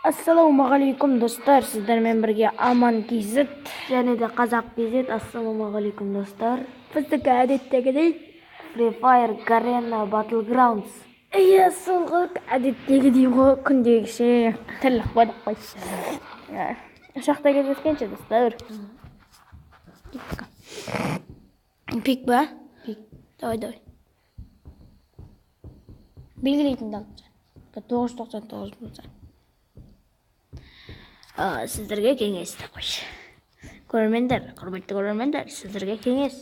Ассалаумағалейкум достар, сіздермен бірге Аман KZ және де Қазақ KZ. Ассалаумағалейкум достар. Біздікі әдеттегідей Free Fire Garena Battlegrounds. Иә, сол ғой, әдеттегідей ғой, күндегіше тірлік бодақ қой. Ұшақта кездескенше достар. Пик ба? Пик. Давай. Белгілейтін далып. 999 болса. Сіздерге кеңес деп қойшы. Көрермендер, құрметті көрермендер, сіздерге кеңес.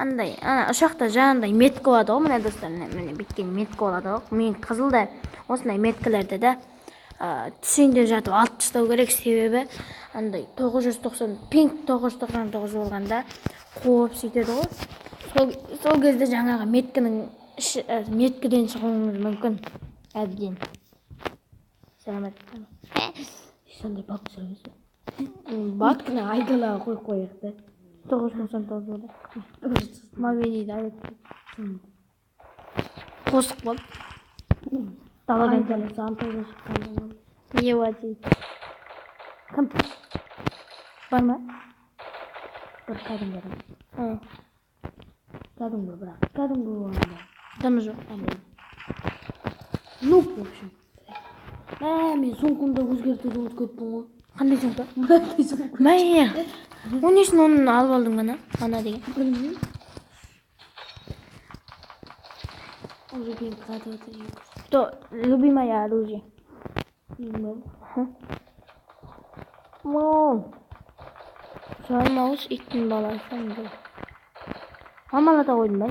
Ана ұшақта жаңағындай метка болады ғой, міне достар, міне біткен метка болады ғой. Мен қызылда осындай меткаларды да түсінде жатып алып тастау керек, себебі андай 990 пинг 999 болғанда қуып сөйтеді ғой. Сол кезде жаңағы меткіден шығуыңыз мүмкін. Әбден. Сәлеметсіздер ме? Сондай бак сұрайсыз. Бакны айдалаға қойып қояқты. 999 болды. Мавенейді әдетті. Қосық болды. Даладан келесі антойға шыққанда. Не болады? Кім? Бар ма? Бір кәдімгі адам. Кәдімгі бірақ. Кәдімгі болғанда. Дымы жоқ. Ну, в общем. Мен соңқымда өзгертуді өткөппін ғой. Қандай соңқы? Мәйе. Оның үшін оны алып алдың ғана? Ана деген. Білмеймін. Уже кейін қатып отыр. Что, любимое оружие? Білмеймін. Мол. Жалмауыз иттің баласы. Амалата қойдым ба?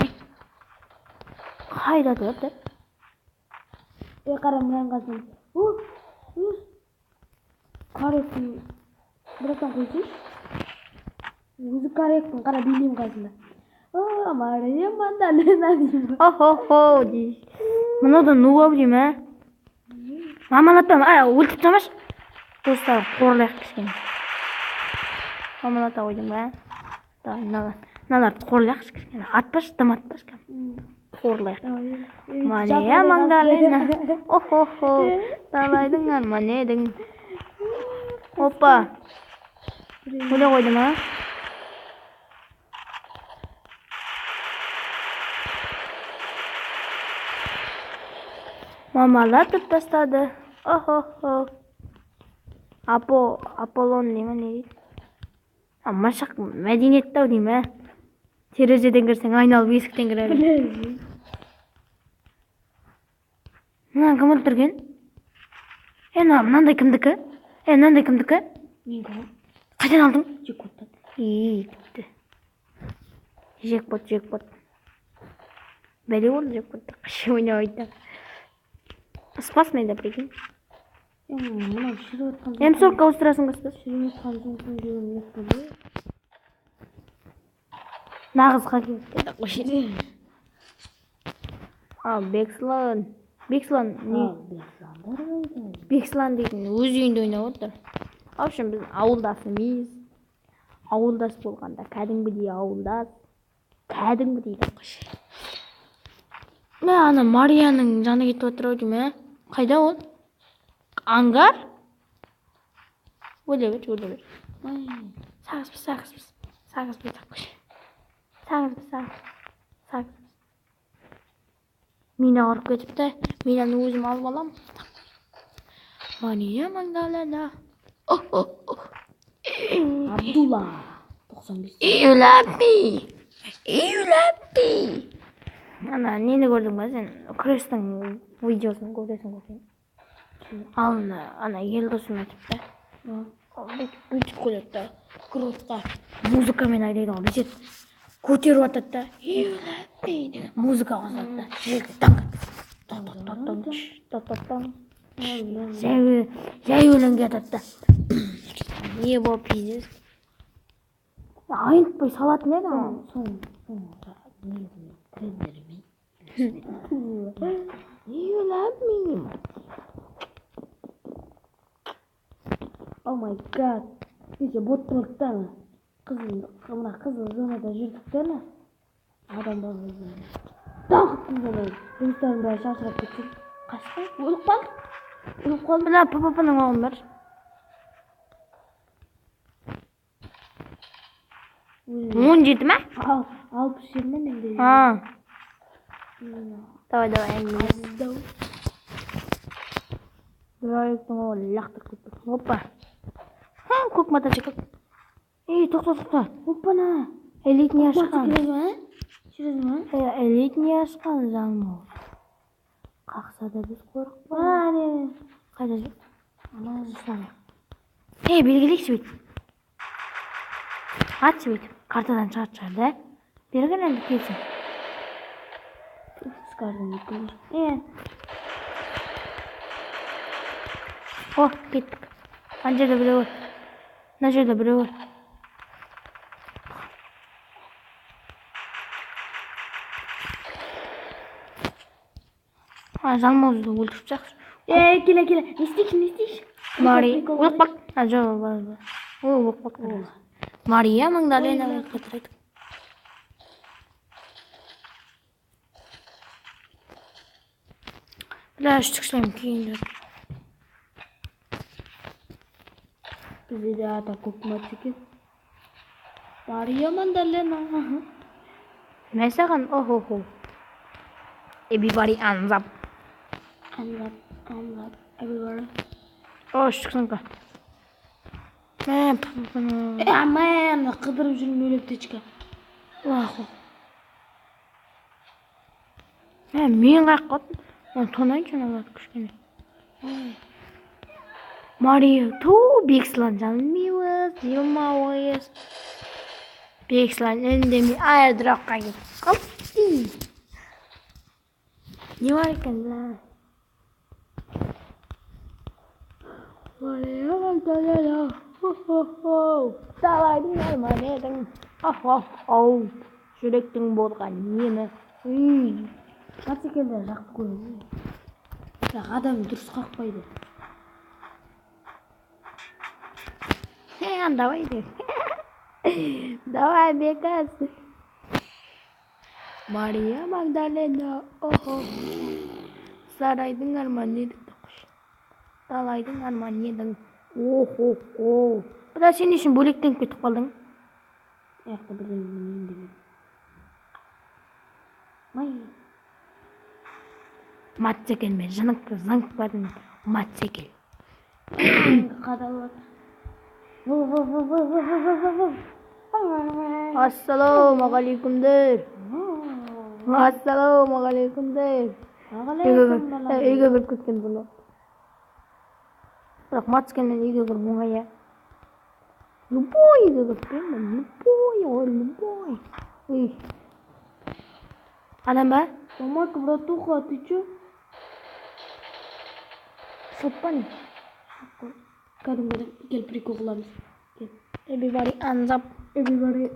Қайда тұрды? Қарам мұран қазым. Қарекін бұраттан қойсыш? Өзі қарекін қара бейнем қазында. Мария Мандалена дейм. О-хо-хо дейш. Мұнадан нуа білем, Мамалатам, өлтіп тамаш. Достар, қорлайық кішкен. Мамалата қойдым, Наларды қорлайық кішкен. Атпаш, дым атпаш кәм. Қорлайық. Мария Мандалена. О-хо-хо. Талайдың арман едің. Опа. Өле қойдым, Мамалатып тастады. О-хо-хо. Аполлон деймі, не дейді? Машақ мәдениетті деймі, Терезеден кірсең айналып есіктен кірер. Мынаны кім өлтірген? Мынандай кімдікі? Мынандай кімдікі? Мен кім? Қайдан алдың? Жекпоттан. Бітті. Жекпот. Бәле болды жекпотта. Қышы ойнап айтты. Спасмен да прикинь. Мынау шіріп отқан. М40 ауыстырасың баста. Шіріп отқан жұмысын деген ешкілді. Нағыз қақиып деді қойшеді. Бекслан не? Бекслан дейтін өз үйінде ойнап отыр. В общем, біз ауылдас емес. Ауылдас болғанда кәдімгідей ауылдас. Кәдімгідей деп қойшы. Ана Марияның жаны кетіп отыр ау деймін, Қайда ол? Ангар? Өле бер. Сағыз деп қойшы. Сағыз. Мені ұрып кетіпті. Менен өзім алып алам. Мария Мандалена. Абдулла. 95. Июләппи. Ана, нені көрдің ба сен? Крестің видеосын көресің ғой. Ана елдосым өтіпті. Бүйтіп қойды. Кротқа музыкамен айдайды ғой. Бесет көтеріп атады да. Июләппи. Музыка қосады да. Жай өлеңге атады да. Не болып пиздес? Айнытпай салатын еді соңында трендермен. Июләппи. О май гад. Неше бот болды да. Қызыл зонада жүрдік та. Адамдар дағыттың болай. Жұмыстарын бәрі шашырап кеткен. Қашқан? Өліп қалды. Кіліп қалды. Мына ПП-ның оғын бар. Он жеті ма? 60 ма менде? Давай, әңгімелес. Дұрайықтың оғы лақтық кетті. Опа. Көк мотоцикл. Тоқта. Опана. Элитный ашқан. Серьезно ма? Элитный ашқан заңы. Қақса да біз қорықпа. Не. Қайда жүр? Ана жасаны. Белгілейік сөйт. Ат сөйт. Картадан шығар, да? Берген әлі келсін. Скажем, не помню. Кеттік. Ана жерде біреу бар. Мына жерде біреу бар. Жалмауызды өлтіріп жақсы. Келе. Не істейші? Мария. Олық бақ. Жоқ, бар. Олық бақ. Мария Магдалена қатырайды. Бля, үштікшілем кейіндер. Бізде де ата көк мотоцикл. Мария Магдалена. Мен саған, охо. Everybody hands up. Everybody. Үштікшілемка. Мен қыдырып жүрмін өлептечка. Мен қайық қаттым. Тонайын жана болады күшкене. Мария, Бексілан жанымыз, демауыз. Бексілан үндемей айырдыраққа кет. Қапты. Не бар екен, бля? Мария Магдалена. Талайдың арман едің. Жүректің болған нені. Мотоциклдер жақты көреді. Бірақ адам дұрыс қақпайды. Давай де. Давай, Бекас. Мария Магдалена. Сарайдың арман едің. Талайдың арман едің. Бұда сен үшін бөлектеніп кетіп қалдың. Яқты бірден демек. Мотоцикл мен заңқ бардың. Мотоцикл. Қадалады. Ассалаумағалейкумдер. Үйге кіріп кеткен бұны. Бірақ мотоциклмен үйге кіріп оңай. Любой үйге кіріп кеткен. Любой. Адам ба? Мамака, братуха, ты чё? Шоппан. Кәдімгі кел прикол қыламыз. Everybody hands up. Everybody.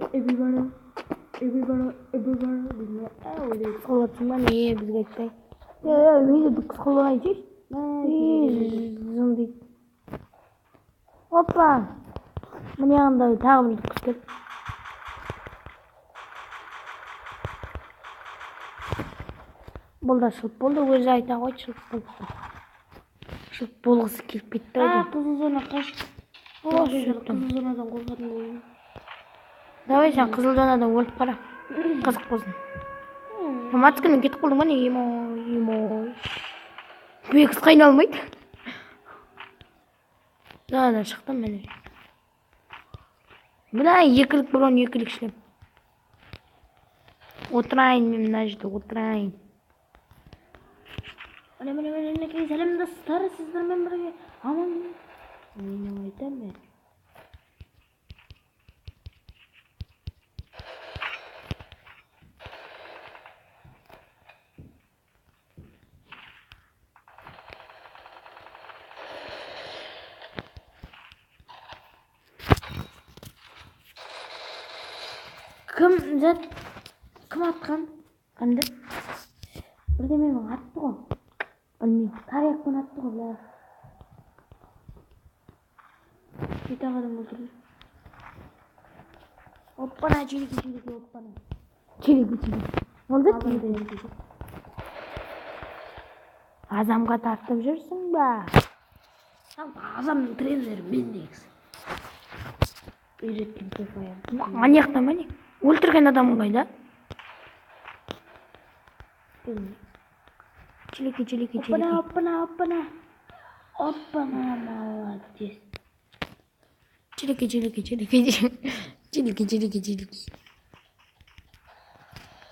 Қылатың ба не бізге айтпай. Үйді қылғай жеш. Зыңдайды. Опа. Міне ағындай тағы бір қыз кел. Бұл да шылып болды, өзі айта қойды шылып болды. Шылып болғысы келіп кетті. Қызыл зона қаш. Қызыл зонадан қорқатын болайын. Давай сен қызыл зонадан өліп қара. Қызық болсын. Мотоциклмен кетіп қалдың ба не? Емой. Бекіс қайналмайды. Зонадан шықтым мен. Бұлай екілік бұрын екілік шлем. Отырайын мен мына жерде отырайын. Мінекей сәлем достар, сіздермен бірге аман. Менің айтам мен. Кім атқан? Кімді? Бірдеменің атты ғой. Білмеймін. Тарияқпен атты ғой, бля. Кет ағадан өлтірді. Оппана, челекі, оппана. Челекі. Олды? Азамға тартып жүрсің ба? Азамның тренері мен негізі. Үйреткен топая. Маньяктан ба не? Өлтірген адамың қайда? Челики. Опана, молодец. Челики.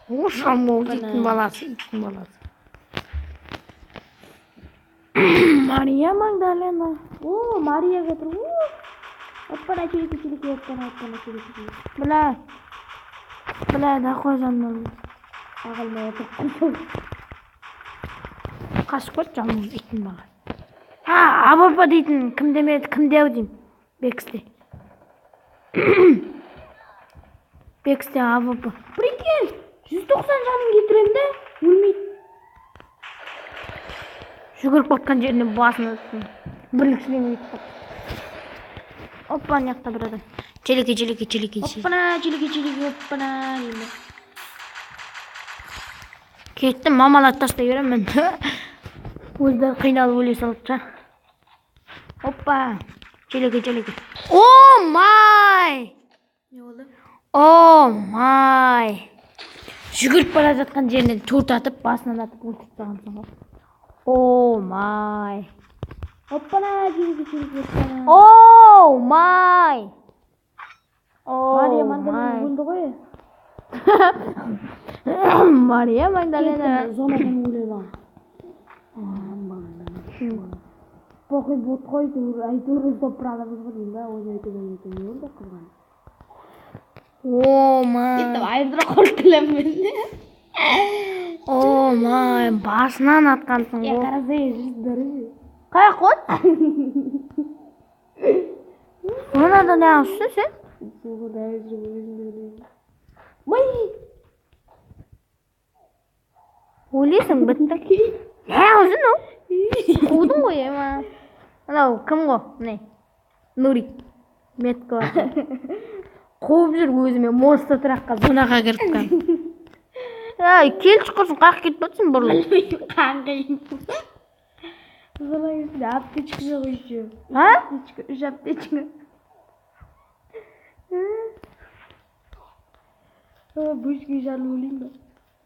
Ошам ол иттің баласы. Мария Магдалена. О, Мария кетір. Опана, челики, опана, челики. Бля, да қойжаннан. Ағылмай отырып. Қашып қойды жалмыз иттің бала. Абапа дейтін кім демеді, кім деу дейм. Бексте абапа. Прикинь, 190 жанын кетірем де, өлмейді. Жүгіріп батқан жеріне басын өттім. Бірлікшілең өйтіп. Опа, неқта бір адам. Челики. Опана, челики, опана. Кеттім, мамалат тастай беремін. Өздері қиналып өле салыпты. Опа, челики. О май! Не болды? О май! Жүгіріп бара жатқан жерінен төрт атып, басынан атып өлтіріп тастағансың ғой. О май! Опана, челики, опана. О май! Мария Магдалена өлді ғой. Мария Магдалена. Зонадан өледі. Похуй бот қой, әйтеуір іздеп тұрамыз ғой деймін да, ойнайтын өлді қызған. О май! Айырдыра қорқылам мен. О май! Басынан атқансың ғой. Қарасай, жүздері. Қай қот? Онада не алшы сен? Соғыда өзім. Май! Өлесің бітті. Өзін ол? Қудың ғой ема. Анау кім ғой? Міне. Нурик. Метко. Қуып жүр өзіме монстр тұраққа зонаға кіріпкен. Кел шықырсын, қақ кетіп батсын бұрылып. Қанқайын. Зона есінде аптечка жоқ еще. Үш аптечка. Бөшке жарлы өлейін ба?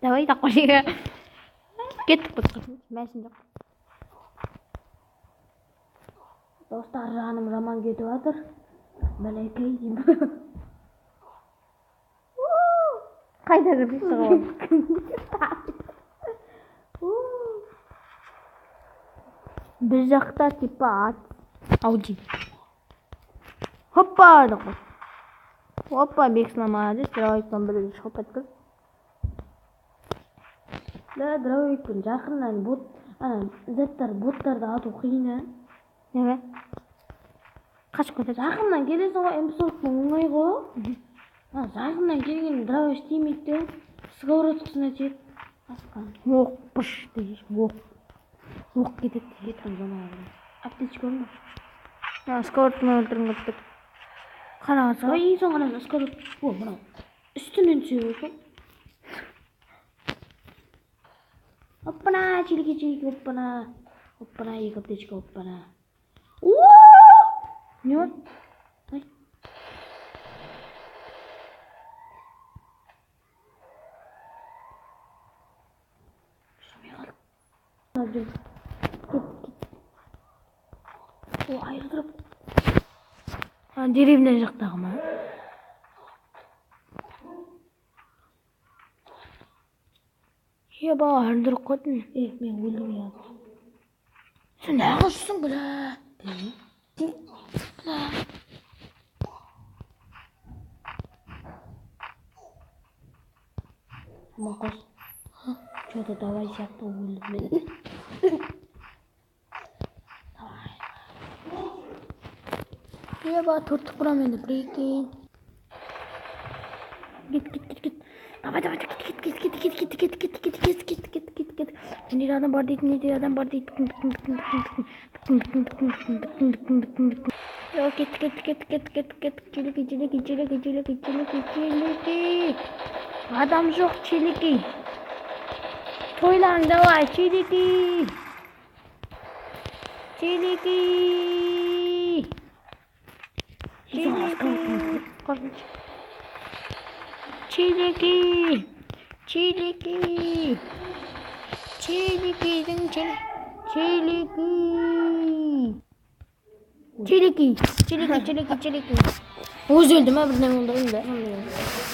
Давай да қойға. Кеттік бұтқыр. Мәсін жоқ. Достар, жаным роман кетіп жатыр. Бәлекей деймін. Қайда кіріп шығып. Бір жақта типа ат. Ауди. Хоппа да қой. Опа, бексіламады. Дровайкпен бірге шығып әткіз. Да, дровайкпен жақыннан боттарды ату қиын. Неге? Қашып кетеді. Жақыннан келесің ғой, эмпсорттың оңай ғой. Жақыннан келген дровай істемейді де, сковородкасына тиеді. Оқ, пыш дейш, оқ. Оқ кетеді. Жеттім жонаға. Аптечка өлді. Сковородкамен өлтірін көптік. Қарағасы ғой. Ең соң ғана сковород. О, мынау. Үстінен түседі ғой. Оппана, челики, оппана. Оппана, екі аптечка, оппана. Не var? Ай. Шумай қалды. О, айырдырып. Деревня жақтағы ма? Еба, айырдырып қойдың. Мен өлдім я. Сен ағышсың, бля. Мақос. Что-то давай сияқты өлдім мен. Еба, төрттік құрам енді, прикинь. Кет. Давай, кет. Неде адам бар дейді, Челики. Адам жоқ, челики. Тойлаң, давай, челики. Çileki. Çileki. Çileki'nin çileki. Çileki. Oz öldüm ha birden oldu öyle.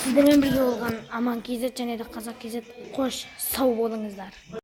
Sizlerle birge olgan aman kizet және de қазақ kizet qoş sау болыңыздар.